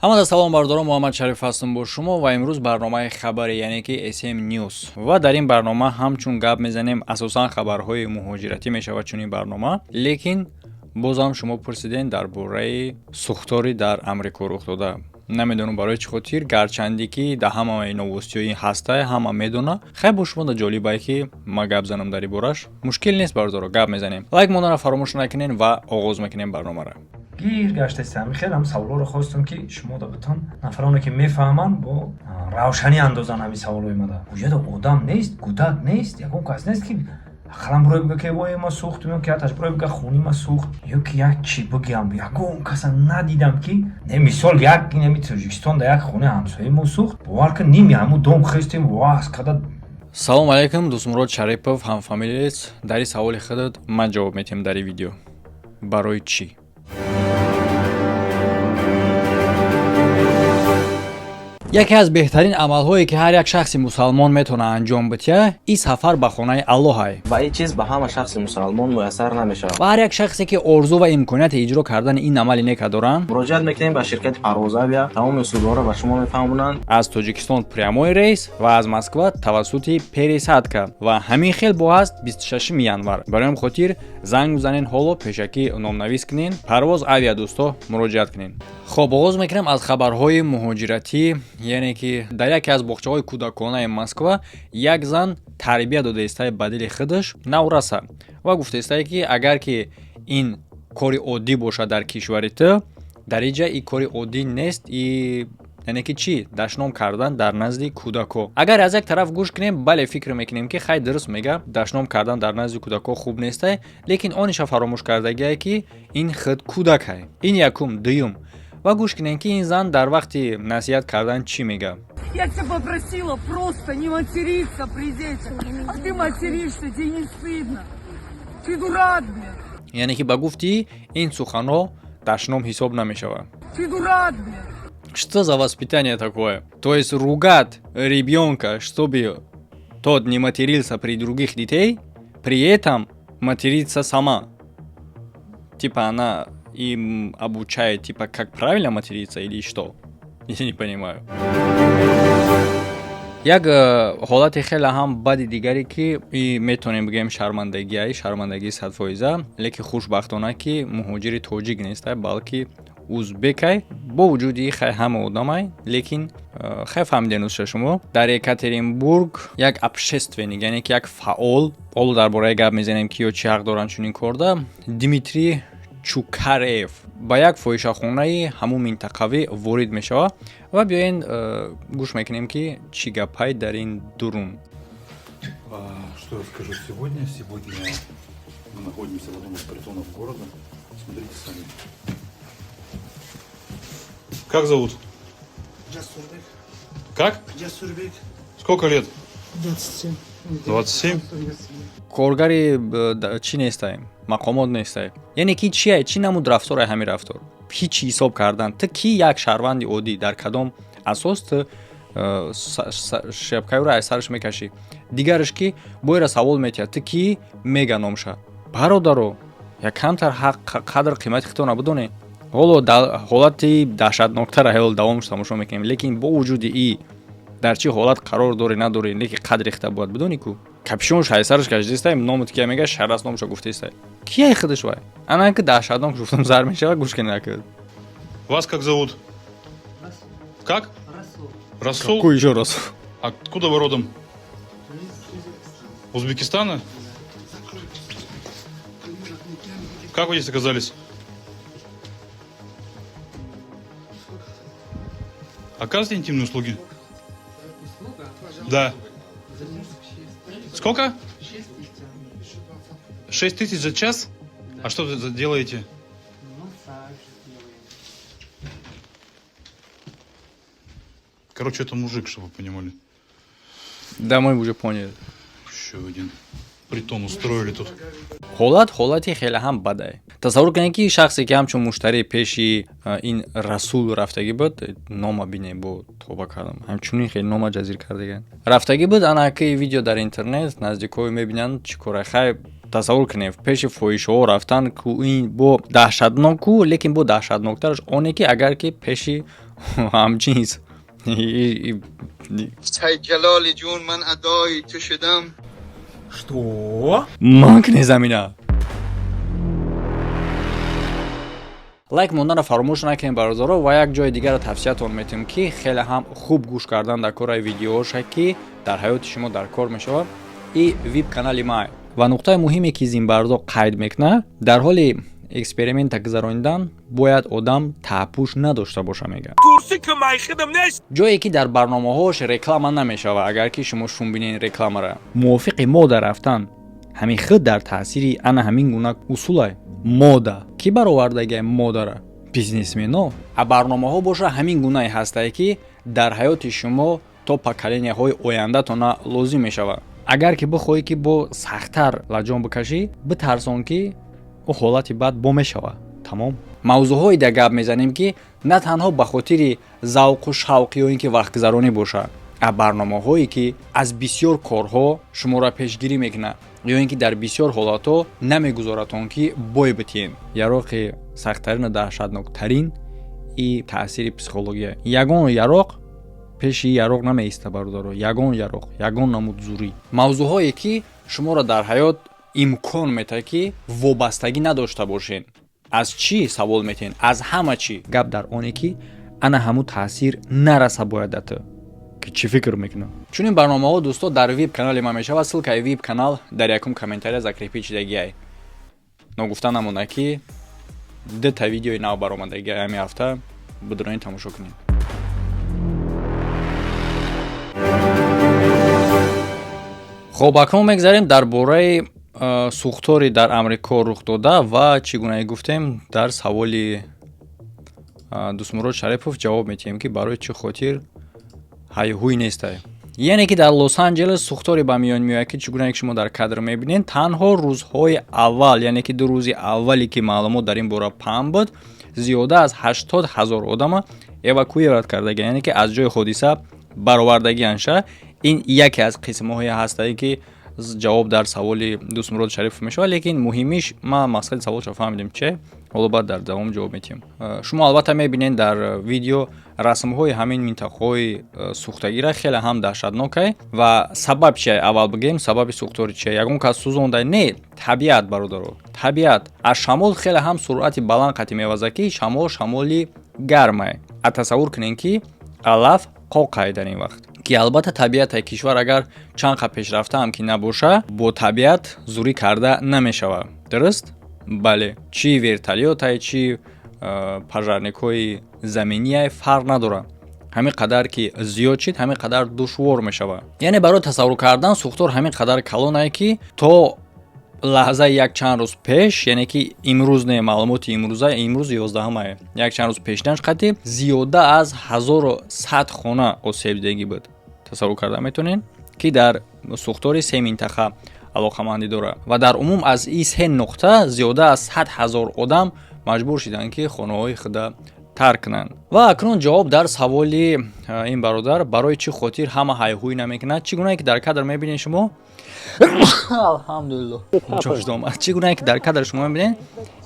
ҳамада салом бардорам, муҳаммад шариф ҳастам бо шумо ва имрӯз барномаи хабаре, яъне ки SM News ва дар ин барнома ҳамчун гап мезанем. Асосан хабарҳои муҳоҷиратӣ мешавад чунин барнома, лекин бозам шумо пурсиден дар бораи сӯхторӣ дар Амрико рух дода. Намедонам барои чӣ хотир, гарчанде ки дар ҳамаи новостиҳои ҳастае, ҳама медона. Хай бо шумо ҷолибае ки ма гап занам дар ин бораш. Мушкил нест бардоро, гап мезанем. Лайк монданро фаромӯш накунед ва оғоз мекунем барномаро. گیر گشته استم خیلی هم سوالا رو خواستم که شما دا بتان نفرانی که میفهمن با روشنی اندازن همین سوال اومده. وجود آدم نیست، کودک نیست، یکم کس نیست که خلم برای بگه که وای ما سوختم یا که آتش برای بگه خونی ما سوخت یا که یک چی بگم یکم کس ندیدم که نه مثال یک نمی تاجیکستان در یک خونه همسایه ما سوخت باور کن نیمی همون دوم خستیم واس کداد. салом алайкум, дӯстмурод Шарипов, ҳамфамилиец. Дар ин саволи худат ман ҷавоб медиҳам дар ин видео. Барои чӣ? яке аз беҳтарин амалҳое ки ҳар як шахси мусалмон метавонад анҷом бидиҳад, ин сафар ба хонаи Аллоҳ ай. ва ин чиз ба ҳама шахси мусалмон муяссар намешавад. ва ҳар як шахсе ки орзу ва имконияти иҷро кардани ин амали нека доранд, муроҷиат мекунем ба ширкати Парвозавия. тамоми усулҳоро ба шумо мефаҳмонанд. аз Тоҷикистон прямой рейс ва аз Москва тавассути пересадка ва ҳамин хел бо ҳаст 26 январ. барои ҳамин хотир занг бизанен, ҳоло пешакӣ номнавис кунен, Парвоз авиа дӯсто муроҷиат кунен. хоб оғоз мекунам аз хабарҳои муҳоҷиратӣ, яъне ки дар яке аз боғчаҳои кӯдаконаи Москва як зан тарбия дода истае ба дили худаш навраса ва гуфта истае ки агар ки ин кори оддӣ бошад дар кишвари ту, дар ин ҷа ин кори оддӣ нест, яъне ки чӣ? дашном кардан дар назди кӯдако. агар аз як тараф гӯш кунем, бале фикр мекунем ки хай дуруст мега, дашном кардан дар назди кӯдако хуб нестае, лекин ониша фаромӯш кардагие ки ин худ кӯдак ай. ин якум. дуюм, ва гӯш кунем ки ин зан дар вақти насиҳат кардан чӣ мега. Я тебя попросила просто не материться при детях, а ты материшься, тебе не стыдно. Ты дурак, блин. яъне ки ба гуфти ин суханҳо дашном ҳисоб намешавад. Ты дурак, блин. Что за воспитание такое? То есть ругать ребенка, чтобы тот не матерился при других детей, при этом материться сама. Типа она им обучает, типа как правильно материться или что? Я не понимаю. як ҳолати хеле ҳам бади дигаре ки метавонем бигӯем шармандагии 100%, лекин хушбахтона ки муҳоҷири тоҷик нестай, балки узбекай. бо вуҷуди хай ҳама одамай, лекин хай фаҳмиденӯша шумо дар Екатеринбург як общественник, яъне ки як фаъол, ҳоло дар бораи гап мезанем ки ё чӣ ҳақ доранд чунин корда, Димитрий Чукарев ба як фоҳишахонаи ҳамун минтақавӣ ворид мешавад ва биёен гӯш мекунем ки чӣ гапай дар ин дурун. Что я скажу сегодня? Сегодня мы находимся в одном из притонов города. Смотрите сами. Как зовут? Джасурбек. Как? Джасурбек. Сколько лет? 27. 27? коргари чӣ нестаем, мақомот нестаем, яъне ки чӣ чӣ намуд рафтор ай ҳамин рафтор ҳичи ҳисоб кардан. ту ки як шаҳрванди оддӣ дар кадом асос ту шапкаёро аз сараш мекашӣ? дигараш ки боира савол метиҳад, ту ки мега номша? бародаро, як камтар қадр қимати худро набудонӣ. ҳоло ҳолати даҳшатноктара ҳол давомш тамошо мекунем, лекин бо вуҷуди и дар чӣ ҳолат қарор дорӣ надорӣ, лекин қадри худа бояд бидонӣ ку. капшонш ҳай сараш кашидистай, номут кия мега шаҳрас номша гуфтистай. Кияй худаш вай? Ана ки даҳшатнок гуфтам зар мешава, гӯш кунед. Вас как зовут? Как? Расул. Какой еще Расул? Откуда вы родом? Узбекистана? Как вы здесь оказались? Оказываете интимные услуги? Да. Сколько? 6 тысяч за час? А что вы делаете? Короче, это мужик, чтобы вы понимали. Да, мы уже поняли. Еще один притон устроили тут. ҳолати хеле ҳам бадай. Тасаввур кунед ки шахсе ки ҳамчун муштарӣ пеши ин Расул рафтагӣ буд, нома бине бо тоба кардам, ҳамчунин хеле нома ҷазир кардаган. Рафтагӣ буд, ана ки видео дар интернет наздикои мебинанд чӣ кора. Хай тасаввур кунед пеши фоҳишҳо рафтан ку ин бо даҳшатноку лекин бо даҳшатноктараш оне ки агар ки пеши ҳамҷинс ای جلالی جون من ادای تو شدم. Что? манкне замина лайк монданро фаромӯш накунед барозоро ва як ҷои дигарро тавсиятон метиҳем ки хеле ҳам хуб гӯш кардан дар кораи видеоша ки дар ҳаёти шумо дар кор мешавад и веб канали май ва нуқтаи муҳиме ки зинбардо қайд мекунад дар ҳоли эксперимента гузаронидан бояд одам таъпӯш надошта боша мегӯяд ҷое ки дар барномаҳош реклама намешавад агар ки шумо шунбинен рекламаро мувофиқи мода рафтан ҳамин худ дар таъсири ана ҳамин гуна усулай мода ки баровардагиай модара бизнесмено а барномаҳо боша ҳамин гунае ҳастае ки дар ҳаёти шумо то поколенияҳои ояндатона лозим мешавад агар ки бихоҳӣ ки бо сахттар лаҷон бикашӣ битарсон ки ҳолати бад бо мешавад тамом мавзӯъҳои да гап мезанем ки на танҳо ба хотири завқу шавқи ё ин ки вақтгузаронӣ бошад а барномаҳое ки аз бисёр корҳо шуморо пешгирӣ мекунад ё ин ки дар бисёр ҳолатҳо намегузоратон ки бой битиен яроқи сахттарину даҳшатноктарин и таъсири психология ягон яроқ пеши яроқ намеиста бародаро ягон яроқ ягон намуд зурӣ мавзӯъҳое ки шуморо дар ҳаёт имкон метаҳад ки вобастагӣ надошта бошед аз чӣ савол метиҳен аз ҳама чӣ гап дар оне ки ана ҳамун таъсир нараса бояд дата ки чӣ фикр мекунам чунин барномаҳо дӯсто дар веб канали ман мешавад ссилкаи веб канал дар якум комментария закрепӣ шудагиай ногуфта намона ки дита видеои нав баромадагиай ҳамин ҳафта бидуроин тамошо кунед хоб акнун мегзарем дар бораи сӯхтори дар амрико рух дода ва чӣ гуна гуфтем дар саволи дӯстмурод шарипов ҷавоб метиҳем ки барои чӣ хотир ҳайҳуй нестай яъне ки дар лос-анҷелес сӯхторе ба миён меояд ки чӣ гуна ки шумо дар кадр мебинед танҳо рӯзҳои аввал яъне ки 2 рӯзи аввале ки маълумот дар ин бора паҳн буд зиёда аз 80 000 одама эвакуироват кардагианд яъне ки аз ҷои ҳодиса баровардагианша ин яке аз қисмҳое ҳастае ки ҷавоб дар саволи дӯстмурод шарипов мешавад лекин муҳимиш ма мақсади саволшо фаҳмидем че ҳоло баъд дар давом ҷавоб метиҳем шумо албатта мебинед дар видео расмҳои ҳамин минтақаҳои сӯхтагира хеле ҳам даҳшатнокай ва сабаб чия аввал бигӯем сабаби сӯхтори чия ягон кас сӯзонда не табиат бародаро табиат аз шамол хеле ҳам суръати баланд қатъи мевазад ки шамоли гармай а тасаввур кунем ки алаф қоқай дар ин вақт ки албатта табиати кишвар агар чанд қад пешрафтаам ки набоша бо табиат зурӣ карда намешавад дуруст бале чӣ вертолётай чӣ пожарникҳои заминияй фарқ надорад ҳамин қадар ки зиёд шид ҳамин қадар душвор мешавад яъне барои тасаввур кардан сӯхтор ҳамин қадар калонае ки то лаҳзаи як чанд рӯз пеш яъне ки имрӯз не маълумоти имрӯза имрӯз 11-ае як чанд рӯз пешнаш қати зиёда аз 1100 хона осебдигӣ буд тасаввур карда метонед ки дар сӯхтори се минтақа алоқамандӣ дорад ва дар умум аз ин се нуқта зиёда аз 100 000 одам маҷбур шиданд ки хонаҳои худа тарк кунанд ва акнун ҷавоб дар саволи ин бародар барои чӣ хотир ҳама ҳайҳуй намекунад чӣ гунае ки дар кадр мебинед шумо алҳамдулилло чӣ гунае ки дар кадр шумо мебинед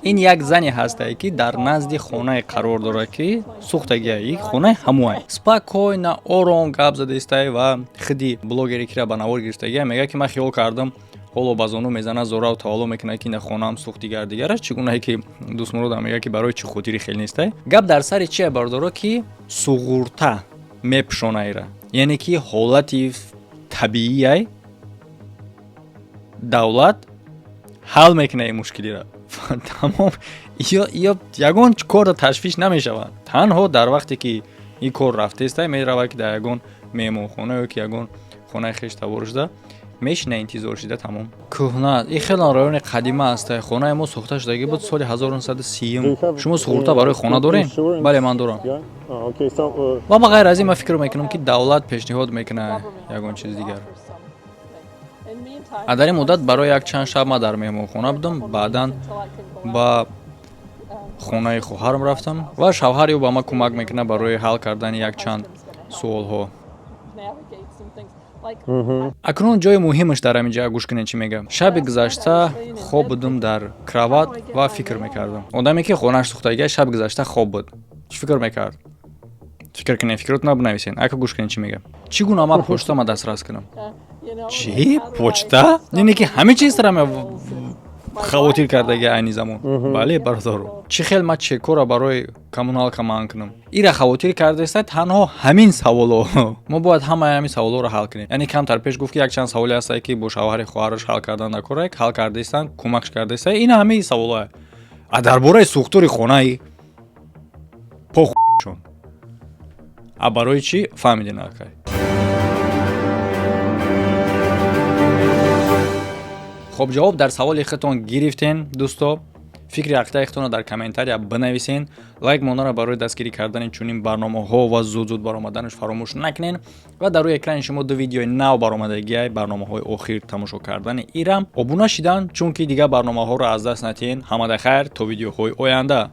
ин як зане ҳастае ки дар назди хонае қарор дорад ки сӯхтагиаи хонаи ҳамуай спокойна ором гап зада истае ва худи блогере кира ба навор гирифтагиа мегӯяд ки ман хиёл кардам ҳоло ба зону мезанад зораву тавалло мекунад ки на хонаам сӯхт дигараш чӣ гунае ки дӯстмуродам мегӯяд ки барои чӣ хотири хел нестай гап дар сари чие бародаро ки суғурта мепӯшонаира яъне ки ҳолати табиияй давлат ҳал мекунад ин мушкилиро тамом ё ягон корро ташвиш намешавад танҳо дар вақте ки ин кор рафтаестай меравад ки дар ягон меҳмонхона ё ки ягон хонаи хеш тавор шуда мешина интизор шида тамом кӯҳна ин хеле райони қадима аст хонаи мо сохта шудагӣ буд соли 1930 шумо суғурта барои хона дорем бале ман дорам ва ба ғайр аз ин ман фикр мекунам ки давлат пешниҳод мекунад ягон чиз дигар дар ин муддат барои як чанд шаб ман дар меҳмонхона будам баъдан ба хонаи хоҳарам рафтам ва шавҳар ё ба ман кӯмак мекунад барои ҳал кардани як чанд суолҳо акнун ҷои муҳимаш дар ҳамин ҷо гӯш кунед чӣ мегам. Шаби гузашта хоб будам дар крават ва фикр мекардам. Одаме ки хонааш сӯхтагиаш шаби гузашта хоб буд. Чӣ фикр мекард? Фикр кунед, фикротона бинависед. Ака гӯш кунед чӣ мегам. Чӣ гуна ма почтама дастрас кунам? Чӣ? Почта? Яъне ки ҳамин чизро хавотир кардаги айни замон. Бале бародаро. Чӣ хел ма чекора барои коммуналка ман кунам? Ира хавотир кардаеста танҳо ҳамин саволо. Мо бояд ҳамаи ҳамин саволоро ҳал кунем. Яъне камтар пеш гуфт ки якчанд саволе ҳастае ки бо шавҳари хоҳараш ҳал кардан накорак, ҳал кардаистан, кӯмакш кардаиста. Ина ҳамаи саволоа. А дар бораи сӯхтори хонаи похушон. А барои чӣ фаҳмидин акай? خب جواب در سوال خودتون گرفتین دوستا. فکر یافته‌تون در کامنتاریا بنویسین. لایک مونو را برای دستگیری کردن چنین برنامه‌ها و زود برآمدنش فراموش نکنین و در روی اکران شما دو ویدیو نو برآمدگی برنامه‌های اخیر تماشا کردن ایرام. ابونه شدن چون که دیگه برنامه‌ها را از دست ندین. همه خیر تا ویدیوهای آینده.